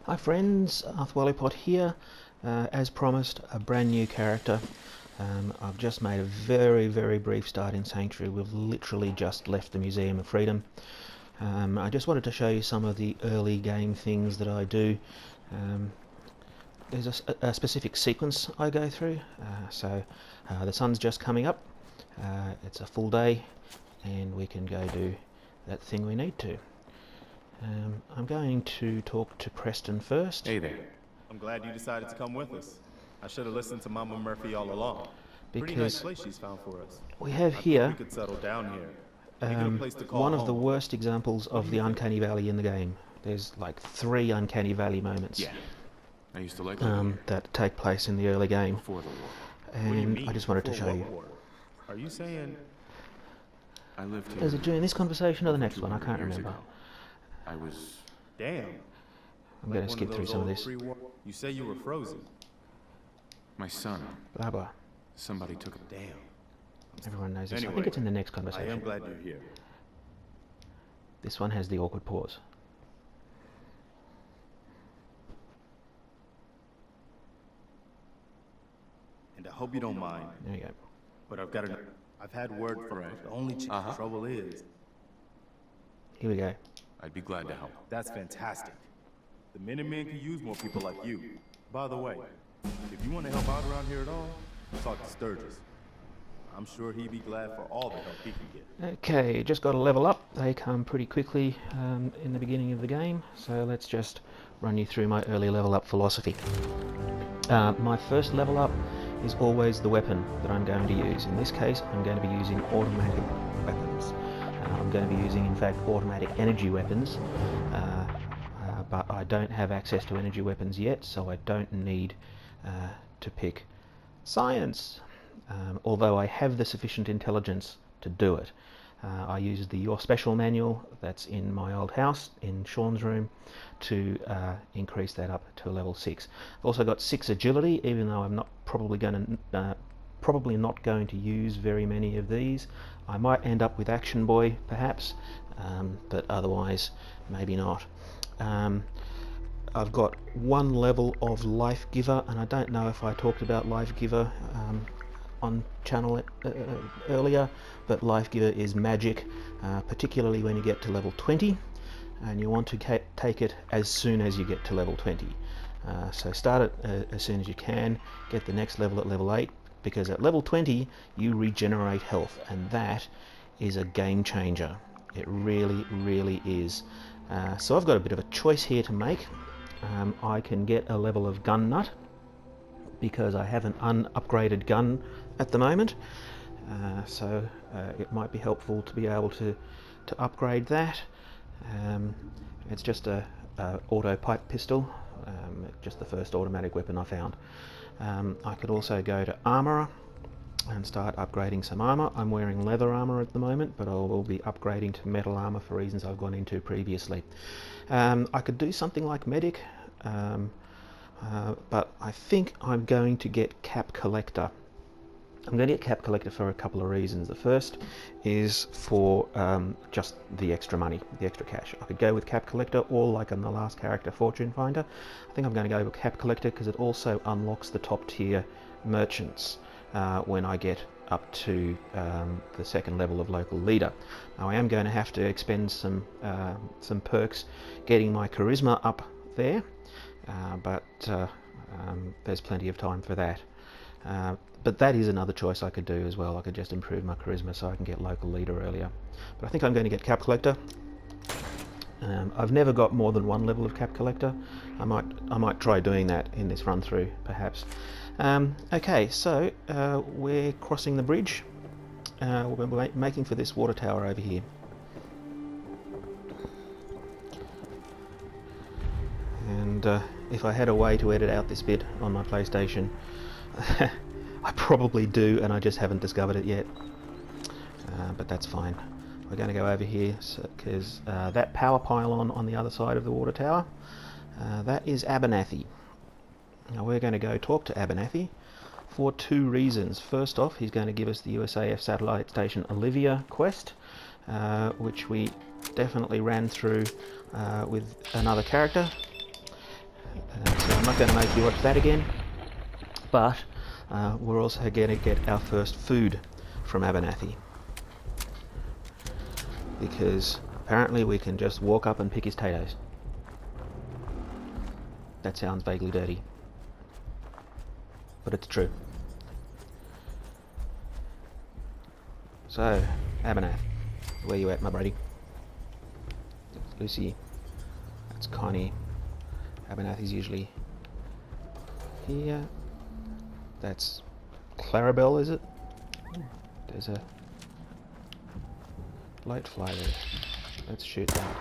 Hi friends, Arthwallypot here. As promised, a brand new character. I've just made a very brief start in Sanctuary. We've literally just left the Museum of Freedom. I just wanted to show you some of the early game things that I do. There's a specific sequence I go through. The sun's just coming up. It's a full day and we can go do that thing we need to. I'm going to talk to Preston first. Hey there. I'm glad you decided to come with us. I should have listened to Mama Murphy all along. Pretty Because nice place she's found for us. we have I think here we could settle down here. Make it a place to call one of the home. worst examples of the Uncanny Valley in the game. There's like 3 Uncanny Valley moments Yeah. I used to like living here that take place in the early game, before the war. What do you and mean? I just wanted to For show what you. war? Are you saying I lived here. Is it during this conversation or the next one? I 200 can't years remember. ago. I was... damn? I'm going Like to one skip of through those some of old this. pre-war- You say you were frozen. My son. Blah blah. Somebody took him. Damn. Everyone knows this. I think Anyway, it's in the next I am conversation. glad you're here. This one has the awkward pause. And I hope you don't mind, There you go. but I've had word from her. The only trouble is, Here we go. I'd be glad to help. that's fantastic. The Minutemen could use more people like you. By the way, if you want to help out around here at all, talk to Sturgis. I'm sure he'd be glad for all the help he can get. Okay, just got to level up. They come pretty quickly in the beginning of the game, so let's just run you through my early level up philosophy. My first level up is always the weapon that I'm going to use. In this case, I'm going to be using automatic weapons. I'm going to be using, in fact, automatic energy weapons, but I don't have access to energy weapons yet, so I don't need to pick science. Although I have the sufficient intelligence to do it. I use the Your Special manual that's in my old house, in Sean's room, to increase that up to a level 6. I've also got 6 agility, even though I'm not probably not going to use very many of these. I might end up with Action Boy, perhaps, but otherwise, maybe not. I've got 1 level of Life Giver, and I don't know if I talked about Life Giver on channel earlier, but Life Giver is magic, particularly when you get to level 20, and you want to take it as soon as you get to level 20. So start it as soon as you can, get the next level at level 8, because at level 20 you regenerate health, and that is a game changer. It really is. So I've got a bit of a choice here to make. I can get a level of Gun Nut, because I have an unupgraded gun at the moment, so it might be helpful to be able to upgrade that. It's just a auto pipe pistol, just the first automatic weapon I found. I could also go to Armourer and start upgrading some armour. I'm wearing leather armour at the moment, but I will be upgrading to metal armour for reasons I've gone into previously. I could do something like Medic, but I think I'm going to get Cap Collector. I'm going to get Cap Collector for a couple of reasons. The first is for just the extra money, the extra cash. I could go with Cap Collector, or like on the last character, Fortune Finder. I think I'm going to go with Cap Collector because it also unlocks the top tier merchants when I get up to the 2nd level of local leader. Now I am going to have to expend some perks getting my charisma up there, but there's plenty of time for that. But that is another choice I could do as well. I could just improve my charisma so I can get local leader earlier. But I think I'm going to get Cap Collector. I've never got more than 1 level of Cap Collector. I might try doing that in this run through, perhaps. Okay, so we're crossing the bridge. We're making for this water tower over here. And if I had a way to edit out this bit on my PlayStation, I probably do, and I just haven't discovered it yet. But that's fine. We're going to go over here because that power pylon on the other side of the water tower, that is Abernathy. Now we're going to go talk to Abernathy for 2 reasons. First off, he's going to give us the USAF Satellite Station Olivia quest, which we definitely ran through with another character. So I'm not going to make you watch that again, but we're also going to get our first food from Abernathy, because apparently we can just walk up and pick his potatoes. That sounds vaguely dirty, but it's true. So, Abernath, where you at, my buddy? Lucy, that's Connie. Abernath is usually here. That's Clarabelle, is it? There's a light fly there. Let's shoot that.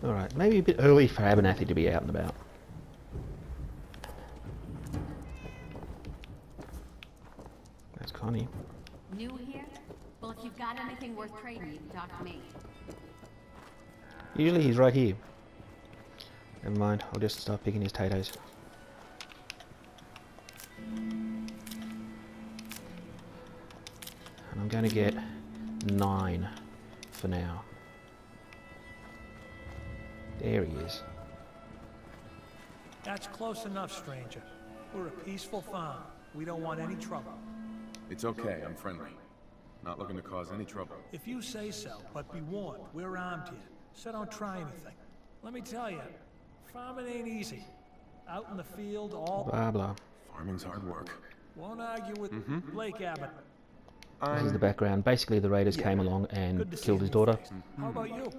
Alright, maybe a bit early for Abernathy to be out and about. That's Connie. New here? Well, if you've got anything worth trading, you can talk to me. Usually he's right here. Never mind, I'll just start picking his potatoes. And I'm going to get 9 for now. There he is. That's close enough, stranger. We're a peaceful farm. We don't want any trouble. It's okay, I'm friendly. Not looking to cause any trouble. If you say so, but be warned, we're armed here, so don't try anything. Let me tell you, farming ain't easy. Out in the field, all... Blah blah. Farming's hard work. Won't argue with Blake Abbott. This is the background. Basically the raiders came along and Good to see killed his you. daughter, How about you?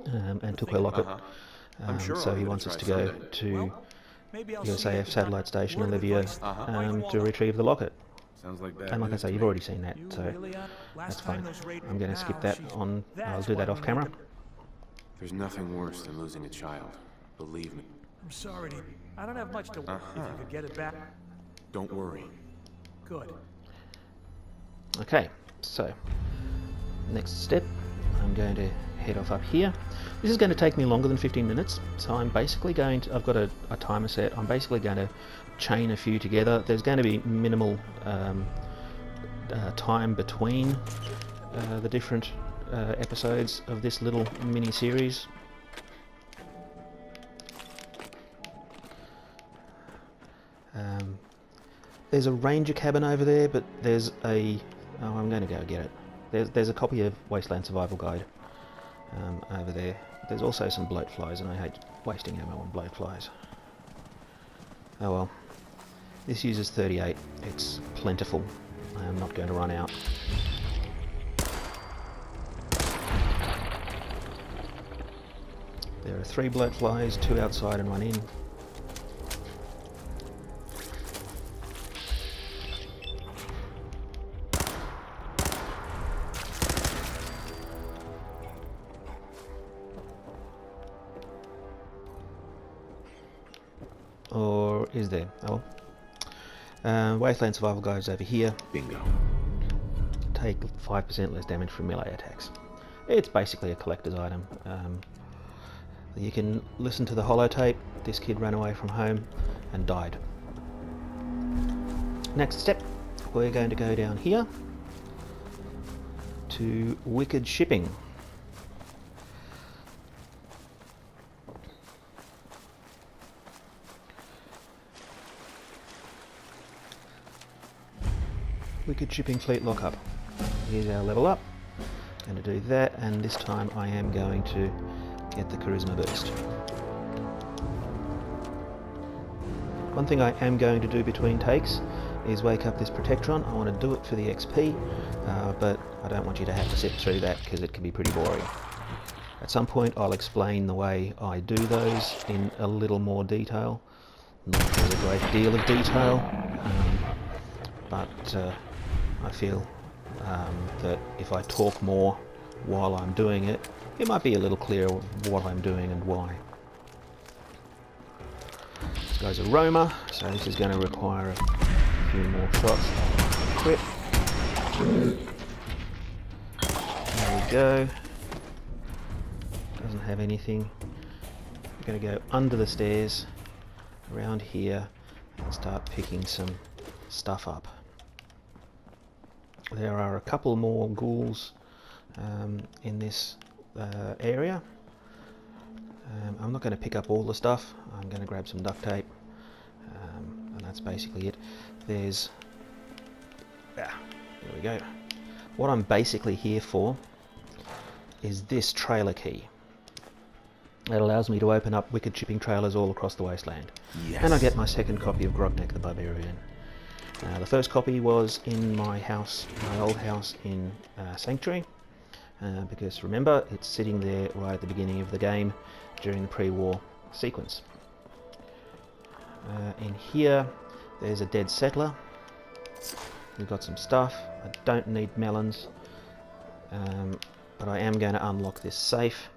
and took her locket. I'm sure So I'll he give it a wants us try to go someday. to Well, maybe I'll see you USAF at the satellite time. station in Word of Livia advice. to retrieve the locket. Sounds like bad And like I news say, to you've me. already seen that, You so really are? Last that's time fine. those raiders- I'm going to skip Now, that she's- on. I'll that's do why that we off need camera. to- There's nothing worse than losing a child. Believe me. I'm sorry, Dee. I don't have much to... If you could get it back, Don't worry. good. Okay, so next step, I'm going to head off up here. This is going to take me longer than 15 minutes, so I'm basically going to, I've got a timer set, I'm basically going to chain a few together. There's going to be minimal time between the different episodes of this little mini-series. There's a ranger cabin over there, but there's a... Oh, I'm going to go get it. There's a copy of Wasteland Survival Guide over there. There's also some bloatflies, and I hate wasting ammo on bloatflies. Oh well. This uses 38. It's plentiful. I am not going to run out. There are 3 bloatflies, 2 outside and 1 in. Or is there? Oh. Wasteland Survival Guide's over here. Bingo. Take 5% less damage from melee attacks. It's basically a collector's item. You can listen to the holotape. This kid ran away from home and died. Next step, we're going to go down here to Wicked Shipping. Wicked Shipping Fleet Lockup. Here's our level up. Going to do that, and this time I am going to get the Charisma Boost. One thing I am going to do between takes is wake up this Protectron. I want to do it for the XP, but I don't want you to have to sit through that because it can be pretty boring. At some point I'll explain the way I do those in a little more detail. Not with a great deal of detail, but I feel that if I talk more while I'm doing it, it might be a little clearer what I'm doing and why. This guy's a roamer, so this is going to require a few more shots. Equip. There we go. Doesn't have anything. I'm going to go under the stairs, around here, and start picking some stuff up. There are a couple more ghouls in this area. I'm not going to pick up all the stuff. I'm going to grab some duct tape, and that's basically it. There we go. What I'm basically here for is this trailer key. It allows me to open up wicked shipping trailers all across the wasteland. Yes. And I get my second copy of Grognak the Barbarian. The first copy was in my house, my old house in Sanctuary, because remember, it's sitting there right at the beginning of the game during the pre-war sequence. In here, there's a dead settler. We've got some stuff. I don't need melons, but I am going to unlock this safe,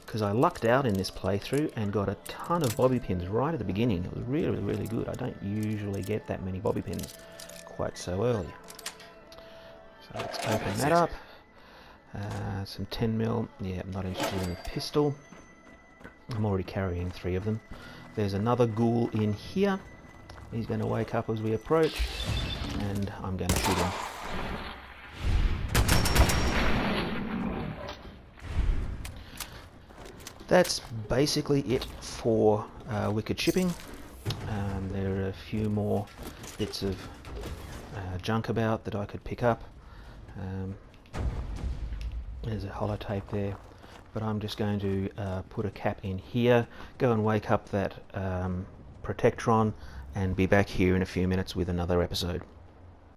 because I lucked out in this playthrough and got a ton of bobby pins right at the beginning. It was really, really good. I don't usually get that many bobby pins quite so early. So let's open that up. Some 10mm. Yeah, I'm not interested in a pistol. I'm already carrying 3 of them. There's another ghoul in here. He's going to wake up as we approach, and I'm going to shoot him. That's basically it for wicked shipping. There are a few more bits of junk about that I could pick up. There's a holotape there, but I'm just going to put a cap in here, go and wake up that Protectron, and be back here in a few minutes with another episode.